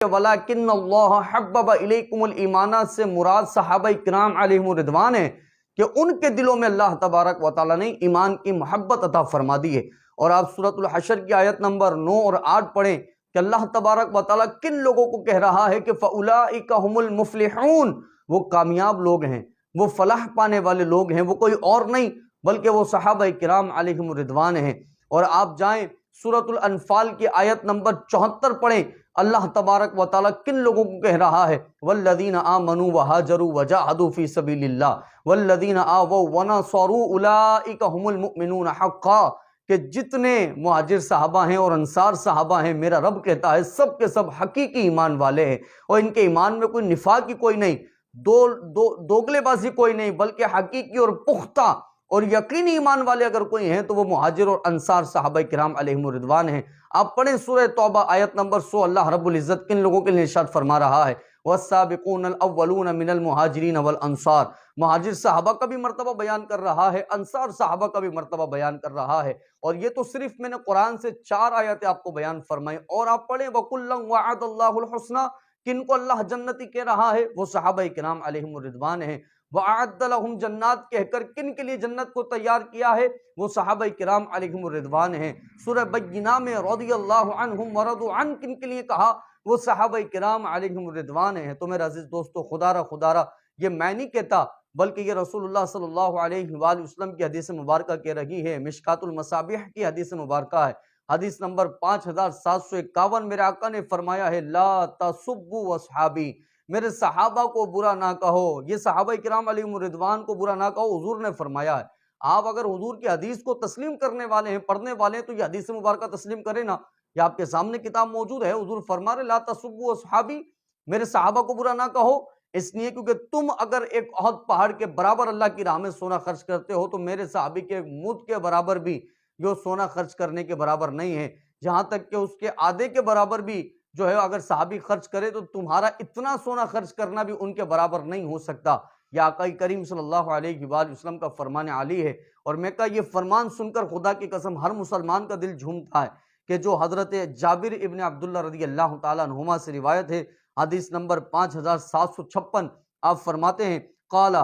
وَلَٰكِنَّ اللَّهَ حَبَّبَ إِلَيْكُمُ الْإِيمَانَ سے مراد صحابہ کرام علیہم الرضوان ہے کہ ان کے دلوں میں اللہ تبارک و تعالیٰ نے ایمان کی محبت عطا فرما دی ہے۔ اور آپ سورۃ الحشر کی آیت نمبر 9 اور 8 پڑھیں کہ اللہ تبارک و تعالیٰ کن لوگوں کو کہہ رہا ہے کہ فَأُولَٰئِكَ هُمُ الْمُفْلِحُونَ، وہ کامیاب لوگ ہیں، وہ فلاح پانے والے لوگ ہیں، وہ کوئی اور نہیں بلکہ وہ صحابہ کرام علیہم الرضوان ہیں۔ اور آپ جائیں سورۃ الانفال کی آیت نمبر 74 پڑھیں، اللہ تبارک و تعالیٰ کن لوگوں کو کہہ رہا ہے وَالَّذِينَ آمَنُوا وَهَاجَرُوا وَجَاهَدُوا فِي سَبِيلِ اللَّهِ وَالَّذِينَ آوَوا وَنَصَرُوا أُولَٰئِكَ هُمُ الْمُؤْمِنُونَ حَقًّا، کہ جتنے مہاجر صحابہ ہیں اور انصار صحابہ ہیں، میرا رب کہتا ہے سب کے سب حقیقی ایمان والے ہیں، اور ان کے ایمان میں کوئی نفاق کی کوئی نہیں، دوگلے بازی کوئی نہیں، بلکہ حقیقی اور پختہ اور یقینی ایمان والے اگر کوئی ہیں تو وہ مہاجر اور انصار صحابہ کرام علیہم الرضوان ہیں۔ آپ پڑھیں سورہ توبہ آیت نمبر 100، اللہ رب العزت کن لوگوں کے لیے ارشاد فرما رہا ہے وَالسَّابِقُونَ الْأَوَّلُونَ مِنَ الْمُهَاجِرِينَ وَالْأَنصَارِ، مہاجر صحابہ کا بھی مرتبہ بیان کر رہا ہے، انصار صحابہ کا بھی مرتبہ بیان کر رہا ہے۔ اور یہ تو صرف میں نے قرآن سے 4 آیتیں آپ کو بیان فرمائیں، اور آپ پڑھیں وَكُلًّا وَعَدَ اللَّهُ الْحُسْنَى، کن کو اللہ جنتی کہہ رہا ہے، وہ صحابہ کرام علیہم الرضوان ہیں۔ وَأَعَدَّ لَهُمْ جنات کہہ کر کن کے لیے جنت کو تیار کیا ہے، وہ صحابہ کرام علیہم الرضوان ہیں۔ سورہ بینہ میں رضی اللہ عنہم ورضوا عنہ کن کے لیے کہا، وہ صحابہ کرام علیہم الرضوان ہیں۔ تو میرے عزیز دوستو، خدا را یہ میں نہیں کہتا بلکہ یہ رسول اللہ صلی اللہ علیہ وآلہ وسلم کی حدیث مبارکہ کہہ رہی ہے، مشکات المصابیح کی حدیث مبارکہ ہے، حدیث نمبر 5751، میرے آقا نے فرمایا ہے لا تسبوا اصحابی، میرے صحابہ کو برا نہ کہو، یہ صحابہ کرام علیہم الرضوان کو برا نہ کہو، حضور نے فرمایا ہے۔ آپ اگر حضور کی حدیث کو تسلیم کرنے والے ہیں، پڑھنے والے ہیں، تو یہ حدیث مبارکہ تسلیم کریں نا، یہ آپ کے سامنے کتاب موجود ہے، حضور فرما رہے لا تسبوا اصحابی، میرے صحابہ کو برا نہ کہو، اس لیے کیونکہ تم اگر ایک احد پہاڑ کے برابر اللہ کی راہ میں سونا خرچ کرتے ہو تو میرے صحابی کے مد کے برابر بھی جو سونا خرچ کرنے کے برابر نہیں ہے، جہاں تک کہ اس کے آدھے کے برابر بھی جو ہے اگر صحابی خرچ کرے تو تمہارا اتنا سونا خرچ کرنا بھی ان کے برابر نہیں ہو سکتا۔ یہ آقا کریم صلی اللہ علیہ وآلہ وسلم کا فرمان عالی ہے، اور میں کہا یہ فرمان سن کر خدا کی قسم ہر مسلمان کا دل جھومتا ہے کہ جو حضرت جابر ابن عبداللہ رضی اللہ تعالیٰ عنہما سے روایت ہے، حدیث نمبر 5756، آپ فرماتے ہیں قال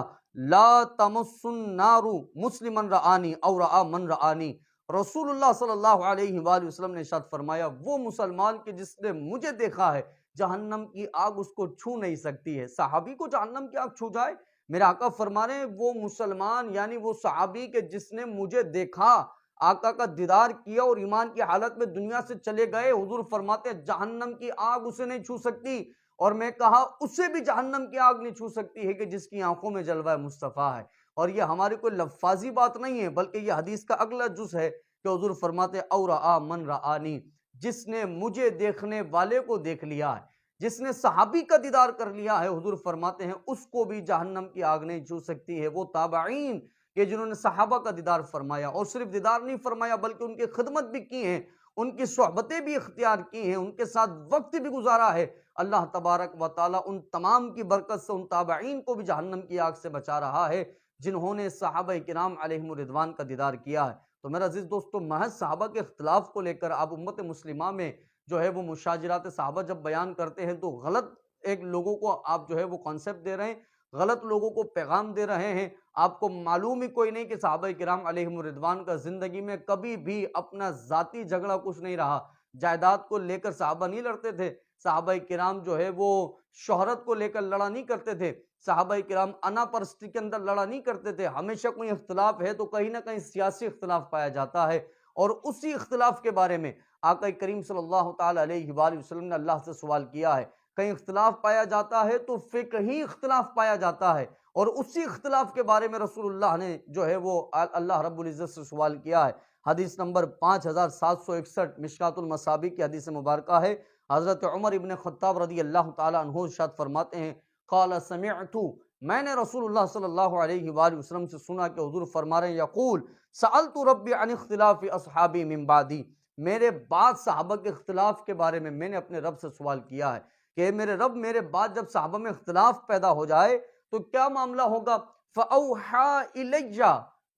لا تمس النار مسلما رآنی او رآ من رآنی، رسول اللہ صلی اللہ علیہ وآلہ وسلم نے ارشاد فرمایا وہ مسلمان کہ جس نے مجھے دیکھا ہے جہنم کی آگ اس کو چھو نہیں سکتی ہے۔ صحابی کو جہنم کی آگ چھو جائے؟ میرے آقا فرما رہے ہیں وہ مسلمان یعنی وہ صحابی کہ جس نے مجھے دیکھا، آقا کا دیدار کیا اور ایمان کی حالت میں دنیا سے چلے گئے، حضور فرماتے ہیں جہنم کی آگ اسے نہیں چھو سکتی، اور میں کہا اسے بھی جہنم کی آگ نہیں چھو سکتی ہے کہ جس کی آنکھوں میں جلوہ مصطفیٰ ہے۔ اور یہ ہماری کوئی لفاظی بات نہیں ہے بلکہ یہ حدیث کا اگلا جز ہے کہ حضور فرماتے او رآ من رآنی، جس نے مجھے دیکھنے والے کو دیکھ لیا ہے، جس نے صحابی کا دیدار کر لیا ہے، حضور فرماتے ہیں اس کو بھی جہنم کی آگ نہیں چھو سکتی ہے۔ وہ تابعین کہ جنہوں نے صحابہ کا دیدار فرمایا، اور صرف دیدار نہیں فرمایا بلکہ ان کی خدمت بھی کی ہیں، ان کی صحبتیں بھی اختیار کی ہیں، ان کے ساتھ وقت بھی گزارا ہے، اللہ تبارک و تعالیٰ ان تمام کی برکت سے ان تابعین کو بھی جہنم کی آگ سے بچا رہا ہے جنہوں نے صحابہ کرام علیہم الرضوان کا دیدار کیا ہے۔ تو میرا عزیز دوستو، محض صحابہ کے اختلاف کو لے کر آپ امت مسلمہ میں جو ہے وہ مشاجرات صحابہ جب بیان کرتے ہیں تو غلط ایک لوگوں کو آپ جو ہے وہ کانسیپٹ دے رہے ہیں، غلط لوگوں کو پیغام دے رہے ہیں۔ آپ کو معلوم ہی کوئی نہیں کہ صحابہ کرام علیہم الرضوان کا زندگی میں کبھی بھی اپنا ذاتی جھگڑا کچھ نہیں رہا، جائیداد کو لے کر صحابہ نہیں لڑتے تھے، صحابہ کرام جو ہے وہ شہرت کو لے کر لڑا نہیں کرتے تھے، صحابہ کرام انا پرستی کے اندر لڑا نہیں کرتے تھے۔ ہمیشہ کوئی اختلاف ہے تو کہیں نہ کہیں سیاسی اختلاف پایا جاتا ہے، اور اسی اختلاف کے بارے میں آقا کریم صلی اللہ تعالیٰ علیہ وآلہ وسلم نے اللہ سے سوال کیا ہے۔ کہیں اختلاف پایا جاتا ہے تو فقہی اختلاف پایا جاتا ہے، اور اسی اختلاف کے بارے میں رسول اللہ نے جو ہے وہ اللہ رب العزت سے سوال کیا ہے۔ حدیث نمبر 5761 مشکات المصابیح کی حدیث مبارکہ ہے، حضرت عمر ابن خطاب رضی اللہ تعالیٰ عنہ ارشاد فرماتے ہیں قال سمعت، میں نے رسول اللہ صلی اللہ علیہ وآلہ وسلم سے سنا کہ حضور فرما رہے ہیں یقول سألت ربی عن اختلاف اصحابی من بعدی، میرے بعد صحابہ کے اختلاف کے بارے میں میں نے اپنے رب سے سوال کیا ہے کہ میرے رب میرے بعد جب صحابہ میں اختلاف پیدا ہو جائے تو کیا معاملہ ہوگا؟ فَأَوْحَا إِلَيَّ،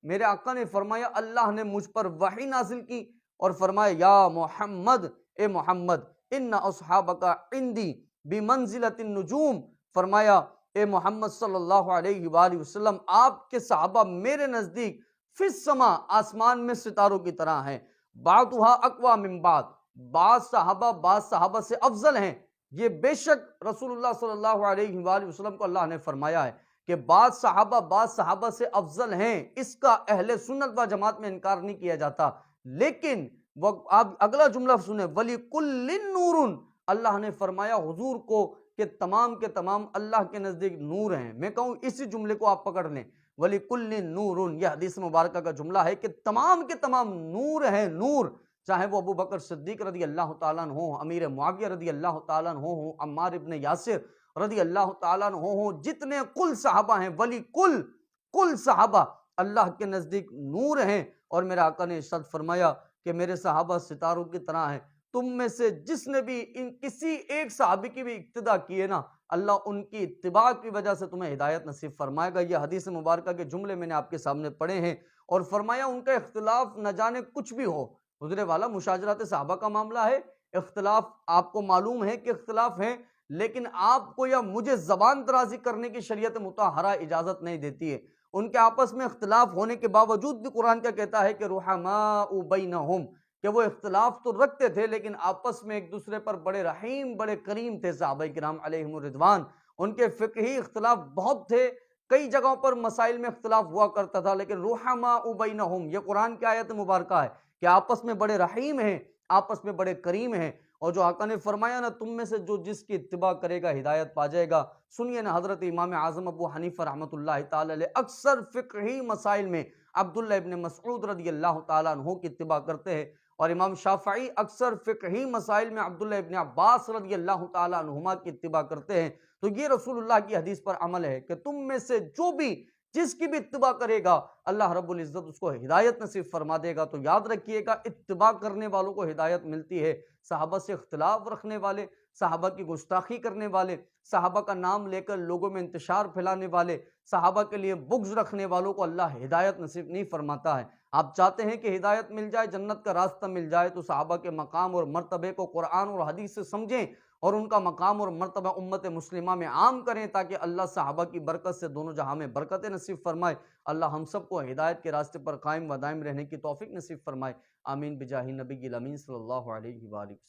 میرے آقا نے فرمایا اللہ نے مجھ پر وحی نازل کی اور فرمایا یا محمد، اے محمد ان اصحابک عندی، بمنزلۃ النجوم، فرمایا اے محمد صلی اللہ علیہ وآلہ وسلم آپ کے صحابہ میرے نزدیک فی السما آسمان میں ستاروں کی طرح ہیں، بعضھا اقوی من بعض، بعض صحابہ سے افضل ہیں۔ یہ بے شک رسول اللہ صلی اللہ علیہ وآلہ وسلم کو اللہ نے فرمایا ہے کہ بعض صحابہ سے افضل ہیں، اس کا اہل سنت و جماعت میں انکار نہیں کیا جاتا۔ لیکن وہ آپ اگلا جملہ سنیں، وَلِكُلٍّ نُورٌ، اللہ نے فرمایا حضور کو کہ تمام کے تمام اللہ کے نزدیک نور ہیں۔ میں کہوں اسی جملے کو آپ پکڑ لیں، وَلِكُلٍّ نُورٌ، یہ حدیث مبارکہ کا جملہ ہے کہ تمام کے تمام نور ہیں، نور، چاہے وہ ابو بکر صدیق رضی اللہ تعالیٰ عنہ ہوں، امیر معاویہ رضی اللہ تعالیٰ عنہ ہوں، عمار ابن یاسر رضی اللہ تعالیٰ عنہ ہوں، جتنے کل صحابہ ہیں، کل صحابہ اللہ کے نزدیک نور ہیں۔ اور میرے آقا نے ارشاد فرمایا کہ میرے صحابہ ستاروں کی طرح ہیں، تم میں سے جس نے بھی ان کسی ایک صحابی کی بھی اقتداء کی ہے نا، اللہ ان کی اتباع کی وجہ سے تمہیں ہدایت نصیب فرمائے گا۔ یہ حدیث مبارکہ کے جملے میں نے آپ کے سامنے پڑھے ہیں، اور فرمایا ان کا اختلاف نہ جانے کچھ بھی ہو، حضور والا مشاجرات صحابہ کا معاملہ ہے، اختلاف آپ کو معلوم ہے کہ اختلاف ہیں، لیکن آپ کو یا مجھے زبان درازی کرنے کی شریعت مطہرہ اجازت نہیں دیتی ہے۔ ان کے آپس میں اختلاف ہونے کے باوجود بھی قرآن کیا کہتا ہے کہ رحماء بینہم، کہ وہ اختلاف تو رکھتے تھے لیکن آپس میں ایک دوسرے پر بڑے رحیم بڑے کریم تھے صحابہ کرام علیہم الرضوان۔ ان کے فقہی اختلاف بہت تھے، کئی جگہوں پر مسائل میں اختلاف ہوا کرتا تھا، لیکن رحماء بینہم یہ قرآن کی آیت مبارکہ ہے کہ آپس میں بڑے رحیم ہیں، آپس میں بڑے کریم ہیں۔ اور جو آقا نے فرمایا نا تم میں سے جو جس کی اتباع کرے گا ہدایت پا جائے گا، سنیے نا حضرت امام اعظم ابو حنیفہ رحمۃ اللہ تعالی علیہ اکثر فقہی مسائل میں عبداللہ ابن مسعود رضی اللہ تعالیٰ عنہ کی اتباع کرتے ہیں، اور امام شافعی اکثر فقہی مسائل میں عبداللہ ابن عباس رضی اللہ تعالیٰ عنہما کی اتباع کرتے ہیں۔ تو یہ رسول اللہ کی حدیث پر عمل ہے کہ تم میں سے جو بھی جس کی بھی اتباع کرے گا اللہ رب العزت اس کو ہدایت نصیب فرما دے گا۔ تو یاد رکھیے گا اتباع کرنے والوں کو ہدایت ملتی ہے، صحابہ سے اختلاف رکھنے والے، صحابہ کی گستاخی کرنے والے، صحابہ کا نام لے کر لوگوں میں انتشار پھیلانے والے، صحابہ کے لیے بغض رکھنے والوں کو اللہ ہدایت نصیب نہیں فرماتا ہے۔ آپ چاہتے ہیں کہ ہدایت مل جائے، جنت کا راستہ مل جائے، تو صحابہ کے مقام اور مرتبے کو قرآن اور حدیث سے سمجھیں اور ان کا مقام اور مرتبہ امت مسلمہ میں عام کریں، تاکہ اللہ صحابہ کی برکت سے دونوں جہاں میں برکت نصیب فرمائے۔ اللہ ہم سب کو ہدایت کے راستے پر قائم و دائم رہنے کی توفیق نصیب فرمائے۔ آمین بجاہ نبی الامین صلی اللہ علیہ وآلہ وسلم۔